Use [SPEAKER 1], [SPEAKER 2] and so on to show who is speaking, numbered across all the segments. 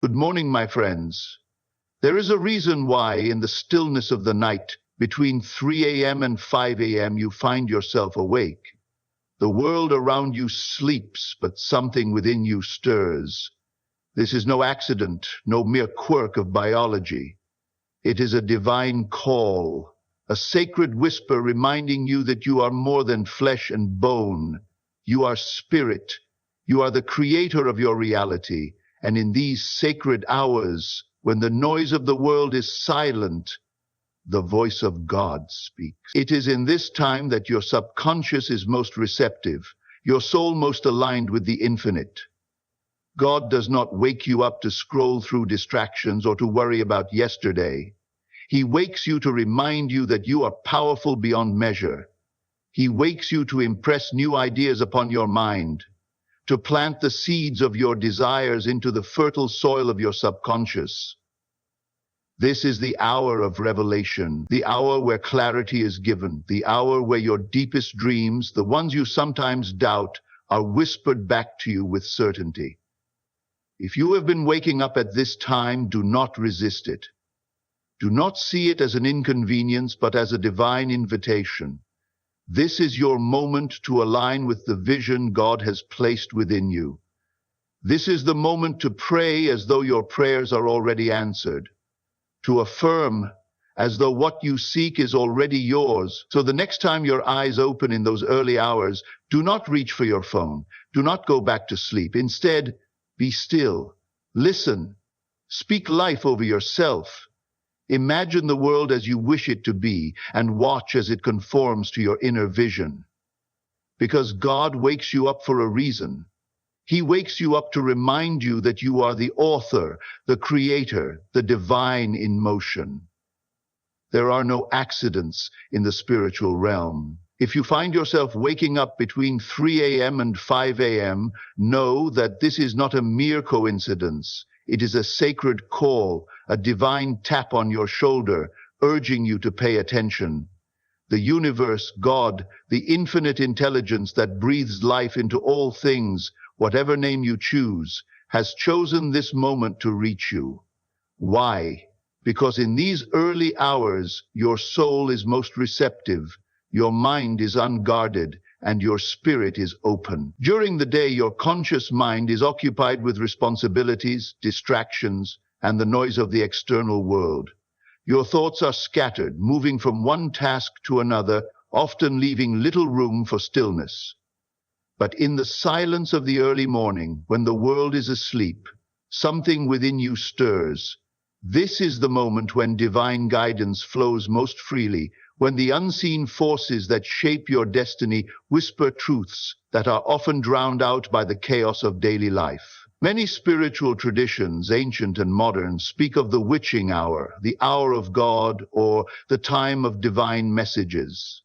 [SPEAKER 1] Good morning, my friends. There is a reason why, in the stillness of the night, between 3 a.m. and 5 a.m., you find yourself awake. The world around you sleeps, but something within you stirs. This is no accident, no mere quirk of biology. It is a divine call, a sacred whisper reminding you that you are more than flesh and bone. You are spirit. You are the creator of your reality. And in these sacred hours, when the noise of the world is silent, the voice of God speaks. It is in this time that your subconscious is most receptive, your soul most aligned with the infinite. God does not wake you up to scroll through distractions or to worry about yesterday. He wakes you to remind you that you are powerful beyond measure. He wakes you to impress new ideas upon your mind, to plant the seeds of your desires into the fertile soil of your subconscious. This is the hour of revelation, the hour where clarity is given, the hour where your deepest dreams, the ones you sometimes doubt, are whispered back to you with certainty. If you have been waking up at this time, do not resist it. Do not see it as an inconvenience, but as a divine invitation. This is your moment to align with the vision God has placed within you. This is the moment to pray as though your prayers are already answered, to affirm as though what you seek is already yours. So the next time your eyes open in those early hours, do not reach for your phone. Do not go back to sleep. Instead, be still. Listen. Speak life over yourself. Imagine the world as you wish it to be and watch as it conforms to your inner vision. Because God wakes you up for a reason. He wakes you up to remind you that you are the author, the creator, the divine in motion. There are no accidents in the spiritual realm. If you find yourself waking up between 3 a.m. and 5 a.m., know that this is not a mere coincidence. It is a sacred call, a divine tap on your shoulder, urging you to pay attention. The universe, God, the infinite intelligence that breathes life into all things, whatever name you choose, has chosen this moment to reach you. Why? Because in these early hours, your soul is most receptive, your mind is unguarded, and your spirit is open. During the day, your conscious mind is occupied with responsibilities, distractions, and the noise of the external world. Your thoughts are scattered, moving from one task to another, often leaving little room for stillness. But in the silence of the early morning, when the world is asleep, something within you stirs. This is the moment when divine guidance flows most freely, when the unseen forces that shape your destiny whisper truths that are often drowned out by the chaos of daily life. Many spiritual traditions, ancient and modern, speak of the witching hour, the hour of God, or the time of divine messages.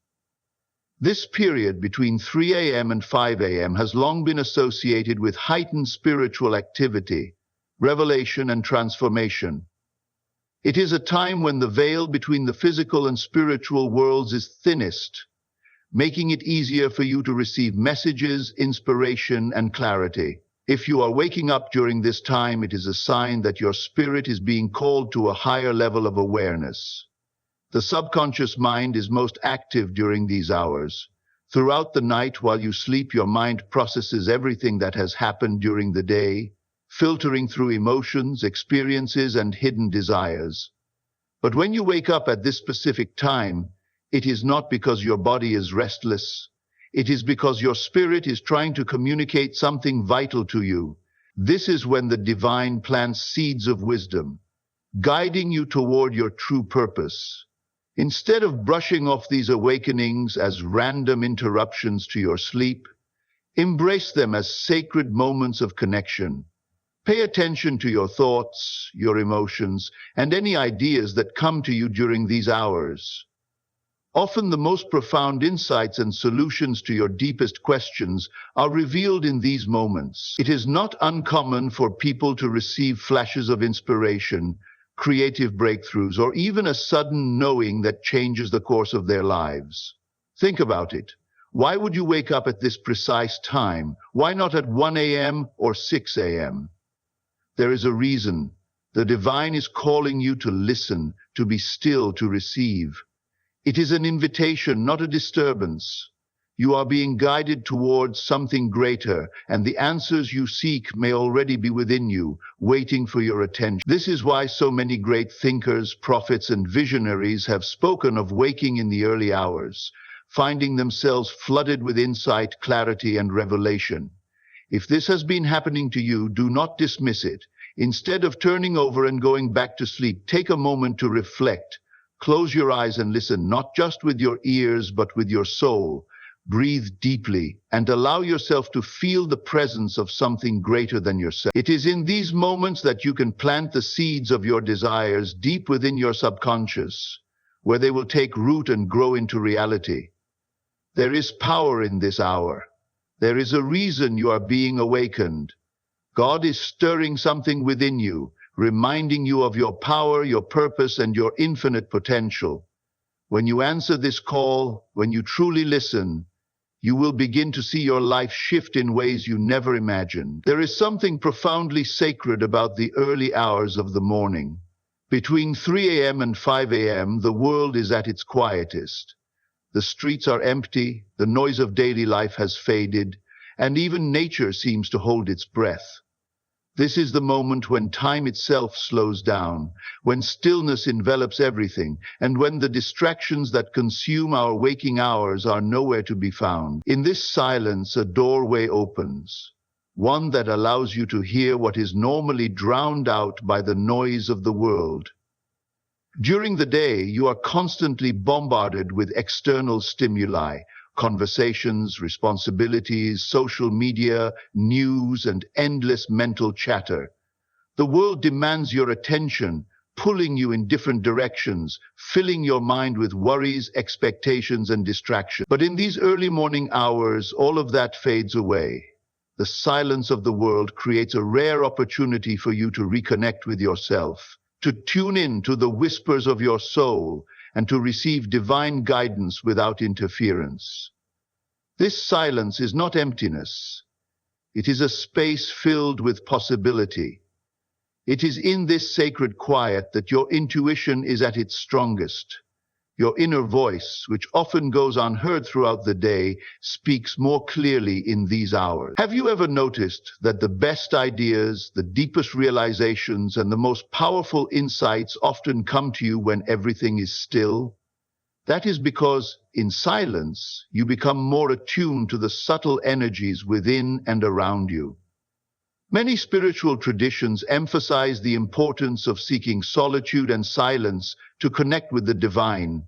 [SPEAKER 1] This period between 3 a.m. and 5 a.m. has long been associated with heightened spiritual activity, revelation, and transformation. It is a time when the veil between the physical and spiritual worlds is thinnest, making it easier for you to receive messages, inspiration, and clarity. If you are waking up during this time, it is a sign that your spirit is being called to a higher level of awareness. The subconscious mind is most active during these hours. Throughout the night, while you sleep, your mind processes everything that has happened during the day, filtering through emotions, experiences, and hidden desires. But when you wake up at this specific time, it is not because your body is restless. It is because your spirit is trying to communicate something vital to you. This is when the divine plants seeds of wisdom, guiding you toward your true purpose. Instead of brushing off these awakenings as random interruptions to your sleep, embrace them as sacred moments of connection. Pay attention to your thoughts, your emotions, and any ideas that come to you during these hours. Often the most profound insights and solutions to your deepest questions are revealed in these moments. It is not uncommon for people to receive flashes of inspiration, creative breakthroughs, or even a sudden knowing that changes the course of their lives. Think about it. Why would you wake up at this precise time? Why not at 1 a.m. or 6 a.m.? There is a reason. The divine is calling you to listen, to be still, to receive. It is an invitation, not a disturbance. You are being guided towards something greater, and the answers you seek may already be within you, waiting for your attention. This is why so many great thinkers, prophets, and visionaries have spoken of waking in the early hours, finding themselves flooded with insight, clarity, and revelation. If this has been happening to you, do not dismiss it. Instead of turning over and going back to sleep, take a moment to reflect. Close your eyes and listen, not just with your ears, but with your soul. Breathe deeply and allow yourself to feel the presence of something greater than yourself. It is in these moments that you can plant the seeds of your desires deep within your subconscious, where they will take root and grow into reality. There is power in this hour. There is a reason you are being awakened. God is stirring something within you, reminding you of your power, your purpose, and your infinite potential. When you answer this call, when you truly listen, you will begin to see your life shift in ways you never imagined. There is something profoundly sacred about the early hours of the morning. Between 3 a.m. and 5 a.m., the world is at its quietest. The streets are empty, the noise of daily life has faded, and even nature seems to hold its breath. This is the moment when time itself slows down, when stillness envelops everything, and when the distractions that consume our waking hours are nowhere to be found. In this silence, a doorway opens, one that allows you to hear what is normally drowned out by the noise of the world. During the day, you are constantly bombarded with external stimuli, conversations, responsibilities, social media, news, and endless mental chatter. The world demands your attention, pulling you in different directions, filling your mind with worries, expectations, and distractions. But in these early morning hours, all of that fades away. The silence of the world creates a rare opportunity for you to reconnect with yourself, to tune in to the whispers of your soul, and to receive divine guidance without interference. This silence is not emptiness. It is a space filled with possibility. It is in this sacred quiet that your intuition is at its strongest. Your inner voice, which often goes unheard throughout the day, speaks more clearly in these hours. Have you ever noticed that the best ideas, the deepest realizations, and the most powerful insights often come to you when everything is still? That is because, in silence, you become more attuned to the subtle energies within and around you. Many spiritual traditions emphasize the importance of seeking solitude and silence to connect with the divine.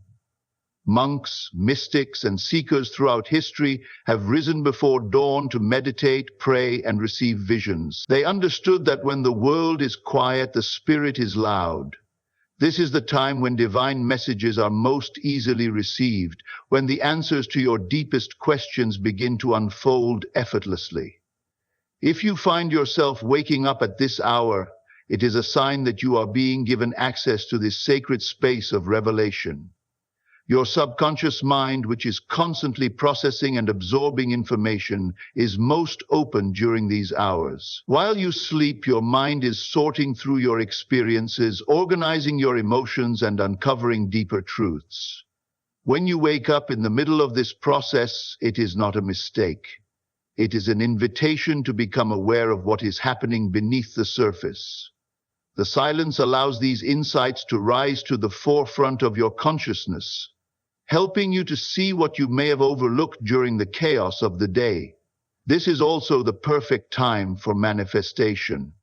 [SPEAKER 1] Monks, mystics, and seekers throughout history have risen before dawn to meditate, pray, and receive visions. They understood that when the world is quiet, the spirit is loud. This is the time when divine messages are most easily received, when the answers to your deepest questions begin to unfold effortlessly. If you find yourself waking up at this hour, it is a sign that you are being given access to this sacred space of revelation. Your subconscious mind, which is constantly processing and absorbing information, is most open during these hours. While you sleep, your mind is sorting through your experiences, organizing your emotions, and uncovering deeper truths. When you wake up in the middle of this process, it is not a mistake. It is an invitation to become aware of what is happening beneath the surface. The silence allows these insights to rise to the forefront of your consciousness, helping you to see what you may have overlooked during the chaos of the day. This is also the perfect time for manifestation.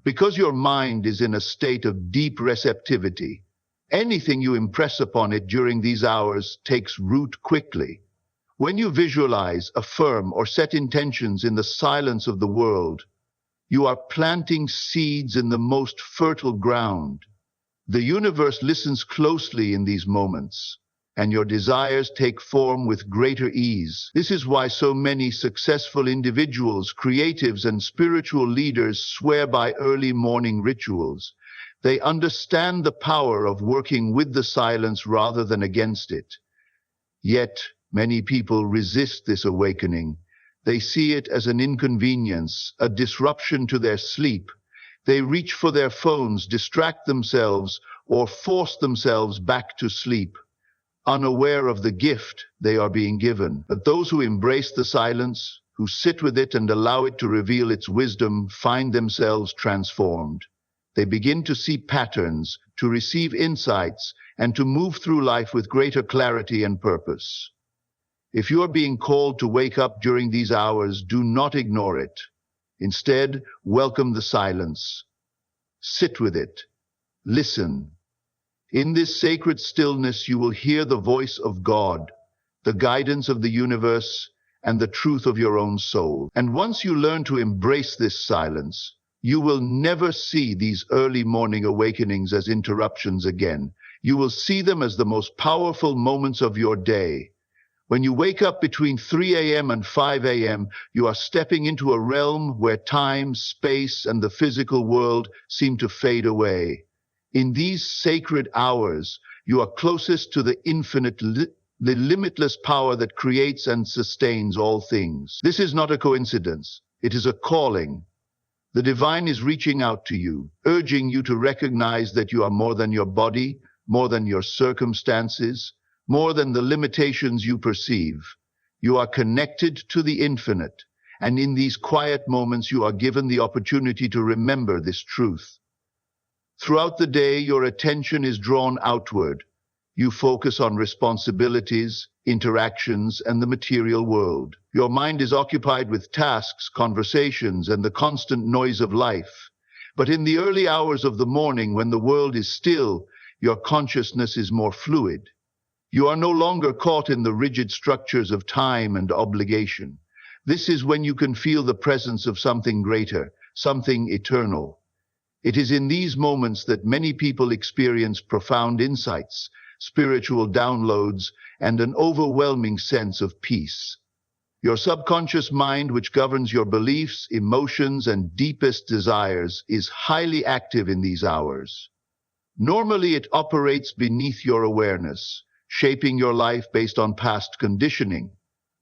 [SPEAKER 1] Because your mind is in a state of deep receptivity, anything you impress upon it during these hours takes root quickly. When you visualize, affirm, or set intentions in the silence of the world, you are planting seeds in the most fertile ground. The universe listens closely in these moments, and your desires take form with greater ease. This is why so many successful individuals, creatives, and spiritual leaders swear by early morning rituals. They understand the power of working with the silence rather than against it. Yet, many people resist this awakening. They see it as an inconvenience, a disruption to their sleep. They reach for their phones, distract themselves, or force themselves back to sleep, unaware of the gift they are being given. But those who embrace the silence, who sit with it and allow it to reveal its wisdom, find themselves transformed. They begin to see patterns, to receive insights, and to move through life with greater clarity and purpose. If you are being called to wake up during these hours, do not ignore it. Instead, welcome the silence. Sit with it. Listen. In this sacred stillness, you will hear the voice of God, the guidance of the universe, and the truth of your own soul. And once you learn to embrace this silence, you will never see these early morning awakenings as interruptions again. You will see them as the most powerful moments of your day. When you wake up between 3 a.m. and 5 a.m., you are stepping into a realm where time, space, and the physical world seem to fade away. In these sacred hours, you are closest to the infinite, the limitless power that creates and sustains all things. This is not a coincidence. It is a calling. The divine is reaching out to you, urging you to recognize that you are more than your body, more than your circumstances, more than the limitations you perceive. You are connected to the infinite, and in these quiet moments you are given the opportunity to remember this truth. Throughout the day, your attention is drawn outward. You focus on responsibilities, interactions, and the material world. Your mind is occupied with tasks, conversations, and the constant noise of life. But in the early hours of the morning, when the world is still, your consciousness is more fluid. You are no longer caught in the rigid structures of time and obligation. This is when you can feel the presence of something greater, something eternal. It is in these moments that many people experience profound insights, spiritual downloads, and an overwhelming sense of peace. Your subconscious mind, which governs your beliefs, emotions, and deepest desires, is highly active in these hours. Normally, it operates beneath your awareness, shaping your life based on past conditioning.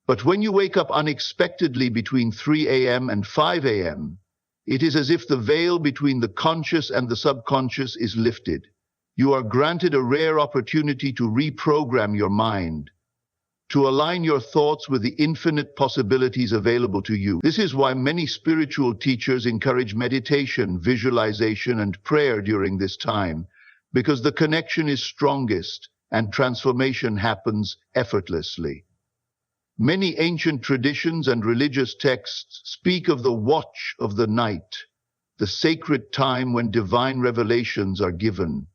[SPEAKER 1] But when you wake up unexpectedly between 3 a.m. and 5 a.m., it is as if the veil between the conscious and the subconscious is lifted. You are granted a rare opportunity to reprogram your mind, to align your thoughts with the infinite possibilities available to you. This is why many spiritual teachers encourage meditation, visualization, and prayer during this time, because the connection is strongest and transformation happens effortlessly. Many ancient traditions and religious texts speak of the watch of the night, the sacred time when divine revelations are given.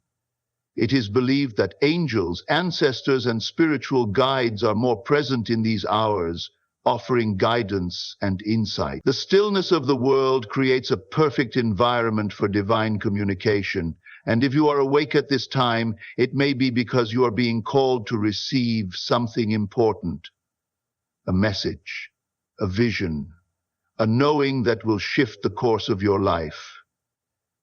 [SPEAKER 1] It is believed that angels, ancestors, and spiritual guides are more present in these hours, offering guidance and insight. The stillness of the world creates a perfect environment for divine communication. And if you are awake at this time, it may be because you are being called to receive something important. A message, a vision, a knowing that will shift the course of your life.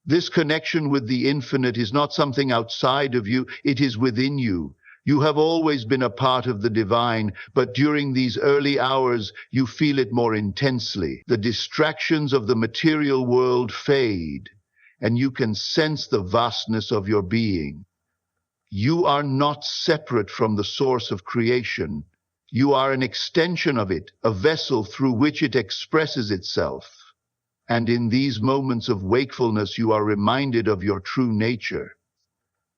[SPEAKER 1] This connection with the infinite is not something outside of you, it is within you. You have always been a part of the divine, but during these early hours, you feel it more intensely. The distractions of the material world fade, and you can sense the vastness of your being. You are not separate from the source of creation. You are an extension of it, a vessel through which it expresses itself. And in these moments of wakefulness, you are reminded of your true nature.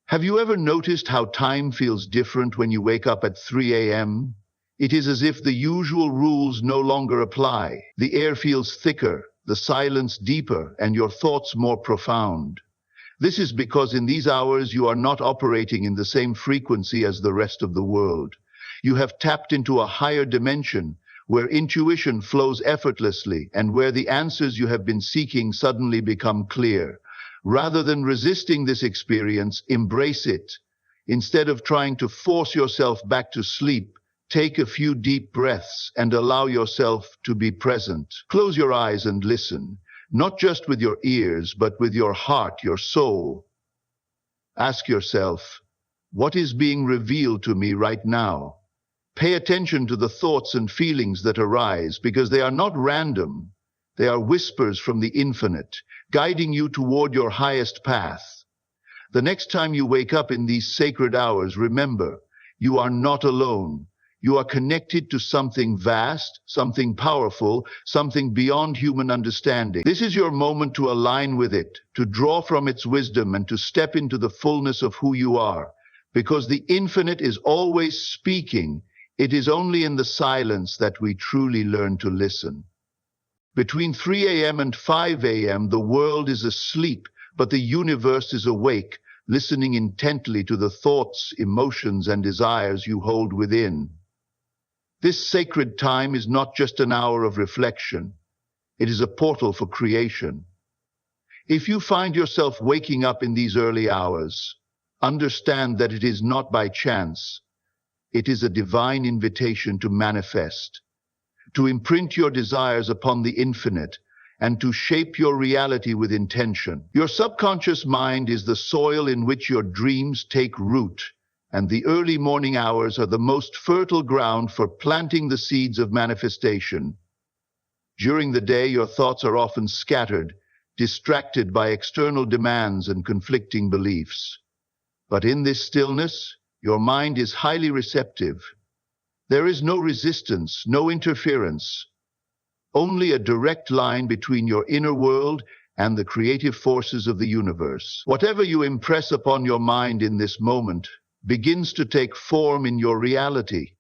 [SPEAKER 1] Have you ever noticed how time feels different when you wake up at 3 a.m.? It is as if the usual rules no longer apply. The air feels thicker, the silence deeper, and your thoughts more profound. This is because in these hours you are not operating in the same frequency as the rest of the world. You have tapped into a higher dimension, where intuition flows effortlessly and where the answers you have been seeking suddenly become clear. Rather than resisting this experience, embrace it. Instead of trying to force yourself back to sleep, take a few deep breaths and allow yourself to be present. Close your eyes and listen, not just with your ears, but with your heart, your soul. Ask yourself, what is being revealed to me right now? Pay attention to the thoughts and feelings that arise because they are not random. They are whispers from the infinite, guiding you toward your highest path. The next time you wake up in these sacred hours, remember, you are not alone. You are connected to something vast, something powerful, something beyond human understanding. This is your moment to align with it, to draw from its wisdom, and to step into the fullness of who you are. Because the infinite is always speaking, it is only in the silence that we truly learn to listen. Between 3 a.m. and 5 a.m., the world is asleep, but the universe is awake, listening intently to the thoughts, emotions, and desires you hold within. This sacred time is not just an hour of reflection. It is a portal for creation. If you find yourself waking up in these early hours, understand that it is not by chance. It is a divine invitation to manifest, to imprint your desires upon the infinite, and to shape your reality with intention. Your subconscious mind is the soil in which your dreams take root, and the early morning hours are the most fertile ground for planting the seeds of manifestation. During the day, your thoughts are often scattered, distracted by external demands and conflicting beliefs. But in this stillness, your mind is highly receptive. There is no resistance, no interference, only a direct line between your inner world and the creative forces of the universe. Whatever you impress upon your mind in this moment begins to take form in your reality.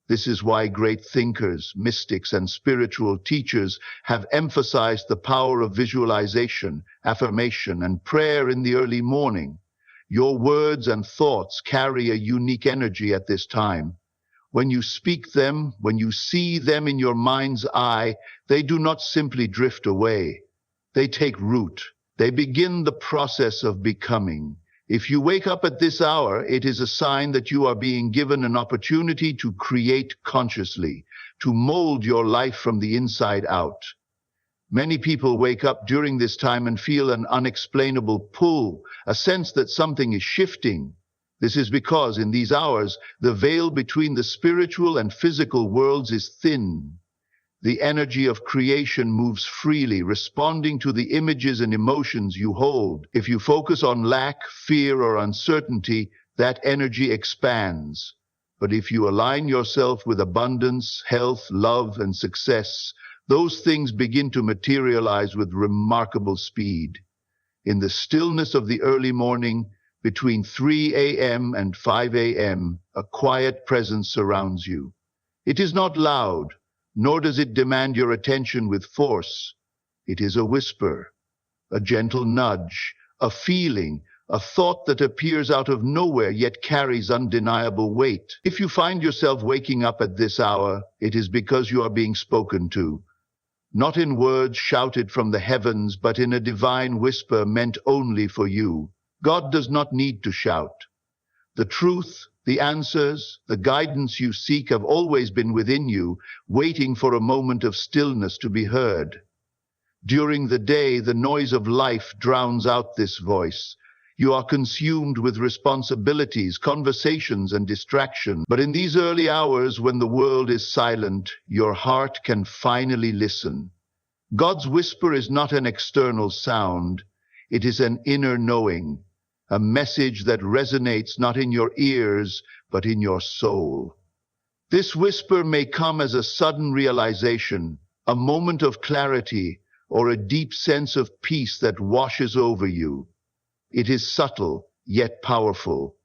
[SPEAKER 1] This is why great thinkers, mystics, and spiritual teachers have emphasized the power of visualization, affirmation, and prayer in the early morning. Your words and thoughts carry a unique energy at this time. When you speak them, when you see them in your mind's eye, they do not simply drift away. They take root. They begin the process of becoming. If you wake up at this hour, it is a sign that you are being given an opportunity to create consciously, to mold your life from the inside out. Many people wake up during this time and feel an unexplainable pull, a sense that something is shifting. This is because in these hours, the veil between the spiritual and physical worlds is thin. The energy of creation moves freely, responding to the images and emotions you hold. If you focus on lack, fear, or uncertainty, that energy expands. But if you align yourself with abundance, health, love, and success, those things begin to materialize with remarkable speed. In the stillness of the early morning, between 3 a.m. and 5 a.m., a quiet presence surrounds you. It is not loud, nor does it demand your attention with force. It is a whisper, a gentle nudge, a feeling, a thought that appears out of nowhere yet carries undeniable weight. If you find yourself waking up at this hour, it is because you are being spoken to. Not in words shouted from the heavens, but in a divine whisper meant only for you. God does not need to shout. The truth, the answers, the guidance you seek have always been within you, waiting for a moment of stillness to be heard. During the day, the noise of life drowns out this voice. You are consumed with responsibilities, conversations, and distraction. But in these early hours, when the world is silent, your heart can finally listen. God's whisper is not an external sound. It is an inner knowing, a message that resonates not in your ears, but in your soul. This whisper may come as a sudden realization, a moment of clarity, or a deep sense of peace that washes over you. It is subtle, yet powerful.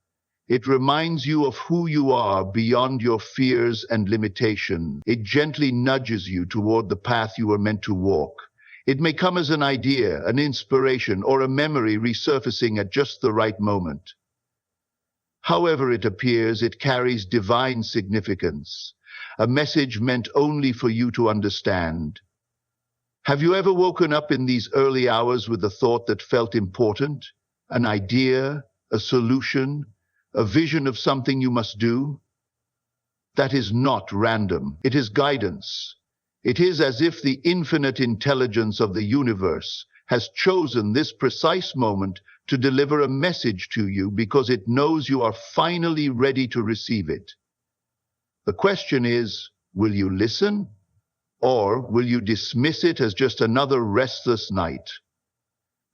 [SPEAKER 1] It reminds you of who you are beyond your fears and limitations. It gently nudges you toward the path you were meant to walk. It may come as an idea, an inspiration, or a memory resurfacing at just the right moment. However it appears, it carries divine significance, a message meant only for you to understand. Have you ever woken up in these early hours with a thought that felt important? An idea, a solution, a vision of something you must do? That is not random. It is guidance. It is as if the infinite intelligence of the universe has chosen this precise moment to deliver a message to you because it knows you are finally ready to receive it. The question is, will you listen? Or will you dismiss it as just another restless night?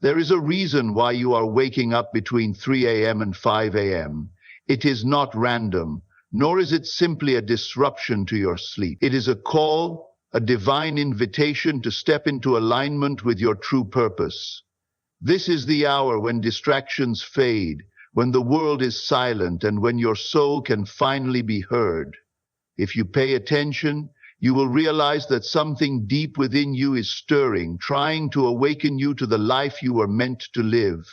[SPEAKER 1] There is a reason why you are waking up between 3 a.m. and 5 a.m. It is not random, nor is it simply a disruption to your sleep. It is a call, a divine invitation to step into alignment with your true purpose. This is the hour when distractions fade, when the world is silent, and when your soul can finally be heard. If you pay attention, you will realize that something deep within you is stirring, trying to awaken you to the life you were meant to live.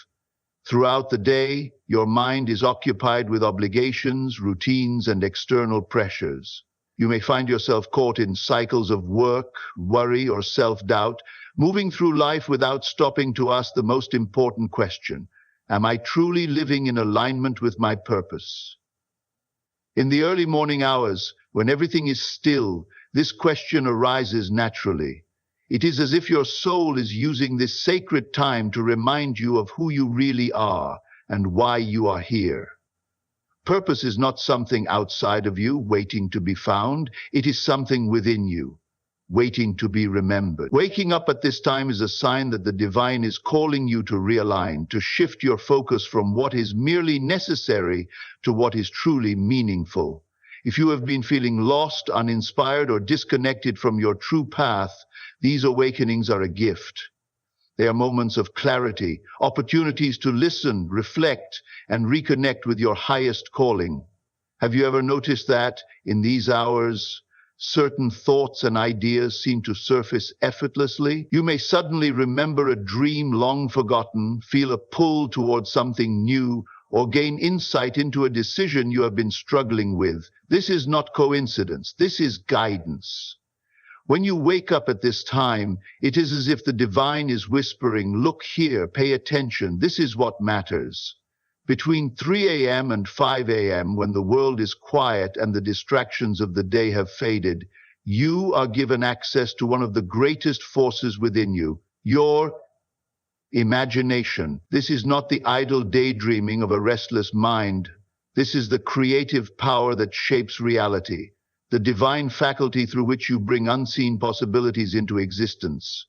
[SPEAKER 1] Throughout the day, your mind is occupied with obligations, routines, and external pressures. You may find yourself caught in cycles of work, worry, or self-doubt, moving through life without stopping to ask the most important question: am I truly living in alignment with my purpose? In the early morning hours, when everything is still, this question arises naturally. It is as if your soul is using this sacred time to remind you of who you really are and why you are here. Purpose is not something outside of you waiting to be found. It is something within you, waiting to be remembered. Waking up at this time is a sign that the divine is calling you to realign, to shift your focus from what is merely necessary to what is truly meaningful. If you have been feeling lost, uninspired, or disconnected from your true path, these awakenings are a gift. They are moments of clarity, opportunities to listen, reflect, and reconnect with your highest calling. Have you ever noticed that, in these hours, certain thoughts and ideas seem to surface effortlessly? You may suddenly remember a dream long forgotten, feel a pull towards something new, or gain insight into a decision you have been struggling with. This is not coincidence. This is guidance. When you wake up at this time, it is as if the divine is whispering, "Look here, pay attention, this is what matters." Between 3 a.m. and 5 a.m., when the world is quiet and the distractions of the day have faded, you are given access to one of the greatest forces within you, your imagination. This is not the idle daydreaming of a restless mind. This is the creative power that shapes reality, the divine faculty through which you bring unseen possibilities into existence.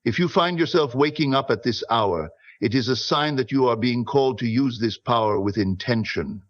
[SPEAKER 1] If you find yourself waking up at this hour, it is a sign that you are being called to use this power with intention.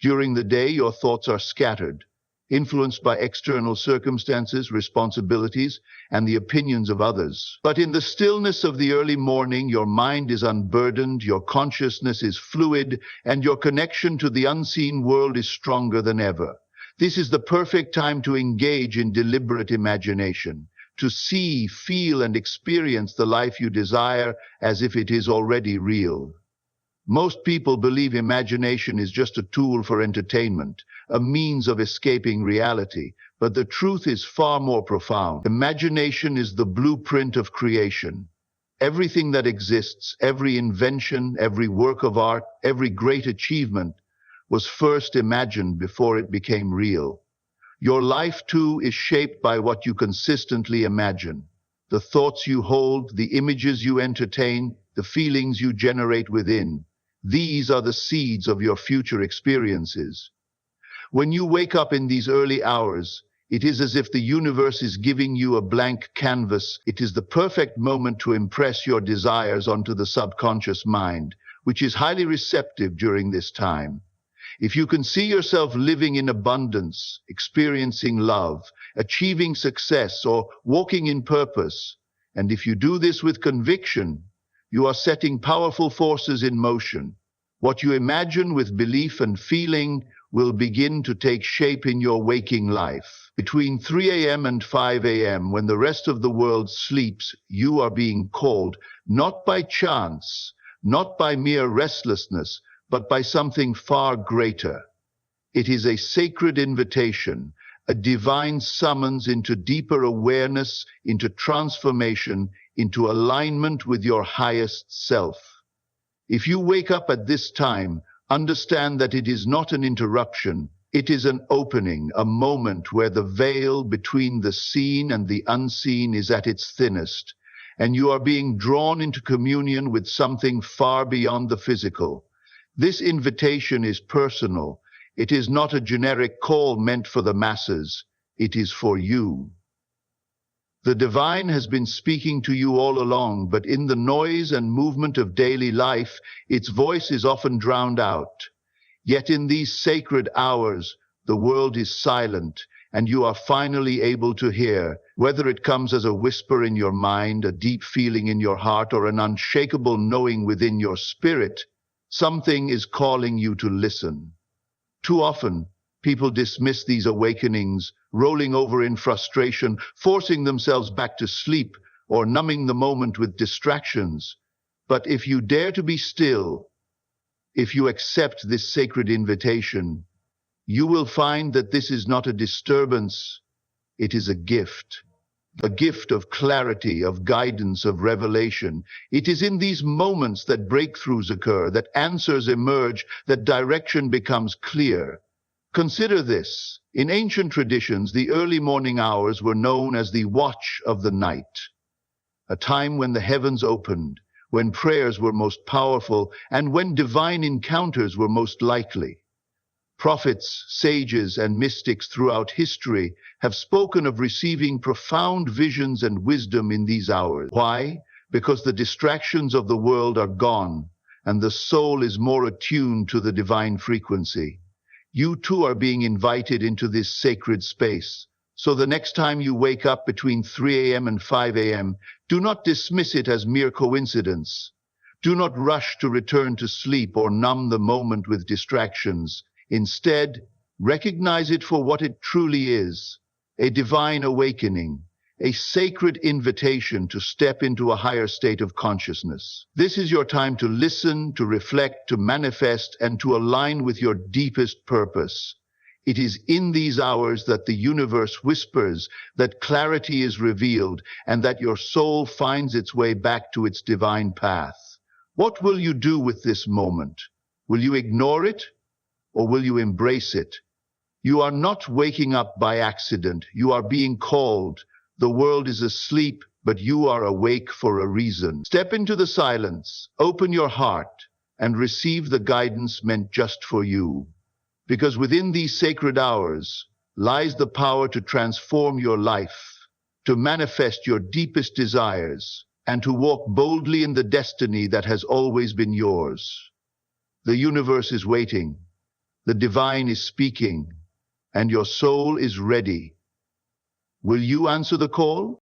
[SPEAKER 1] During the day, your thoughts are scattered, influenced by external circumstances, responsibilities, and the opinions of others. But in the stillness of the early morning, your mind is unburdened, your consciousness is fluid, and your connection to the unseen world is stronger than ever. This is the perfect time to engage in deliberate imagination, to see, feel, and experience the life you desire as if it is already real. Most people believe imagination is just a tool for entertainment, a means of escaping reality, but the truth is far more profound. Imagination is the blueprint of creation. Everything that exists, every invention, every work of art, every great achievement was first imagined before it became real. Your life, too, is shaped by what you consistently imagine. The thoughts you hold, the images you entertain, the feelings you generate within. These are the seeds of your future experiences. When you wake up in these early hours, it is as if the universe is giving you a blank canvas. It is the perfect moment to impress your desires onto the subconscious mind, which is highly receptive during this time. If you can see yourself living in abundance, experiencing love, achieving success, or walking in purpose, and if you do this with conviction, you are setting powerful forces in motion. What you imagine with belief and feeling will begin to take shape in your waking life. Between 3 a.m. and 5 a.m., when the rest of the world sleeps, you are being called, not by chance, not by mere restlessness, but by something far greater. It is a sacred invitation, a divine summons into deeper awareness, into transformation, into alignment with your highest self. If you wake up at this time, understand that it is not an interruption. It is an opening, a moment where the veil between the seen and the unseen is at its thinnest, and you are being drawn into communion with something far beyond the physical. This invitation is personal. It is not a generic call meant for the masses. It is for you. The divine has been speaking to you all along, but in the noise and movement of daily life, its voice is often drowned out. Yet in these sacred hours, the world is silent, and you are finally able to hear, whether it comes as a whisper in your mind, a deep feeling in your heart, or an unshakable knowing within your spirit. Something is calling you to listen. Too often, people dismiss these awakenings, rolling over in frustration, forcing themselves back to sleep, or numbing the moment with distractions. But if you dare to be still, if you accept this sacred invitation, you will find that this is not a disturbance, it is a gift. A gift of clarity, of guidance, of revelation. It is in these moments that breakthroughs occur, that answers emerge, that direction becomes clear. Consider this. In ancient traditions, the early morning hours were known as the watch of the night, a time when the heavens opened, when prayers were most powerful, and when divine encounters were most likely. Prophets, sages, and mystics throughout history have spoken of receiving profound visions and wisdom in these hours. Why? Because the distractions of the world are gone, and the soul is more attuned to the divine frequency. You too are being invited into this sacred space. So the next time you wake up between 3 a.m. and 5 a.m., do not dismiss it as mere coincidence. Do not rush to return to sleep or numb the moment with distractions. Instead, recognize it for what it truly is, a divine awakening, a sacred invitation to step into a higher state of consciousness. This is your time to listen, to reflect, to manifest, and to align with your deepest purpose. It is in these hours that the universe whispers, that clarity is revealed, and that your soul finds its way back to its divine path. What will you do with this moment? Will you ignore it? Or will you embrace it? You are not waking up by accident. You are being called. The world is asleep, but you are awake for a reason. Step into the silence, open your heart, and receive the guidance meant just for you. Because within these sacred hours lies the power to transform your life, to manifest your deepest desires, and to walk boldly in the destiny that has always been yours. The universe is waiting. The divine is speaking, and your soul is ready. Will you answer the call?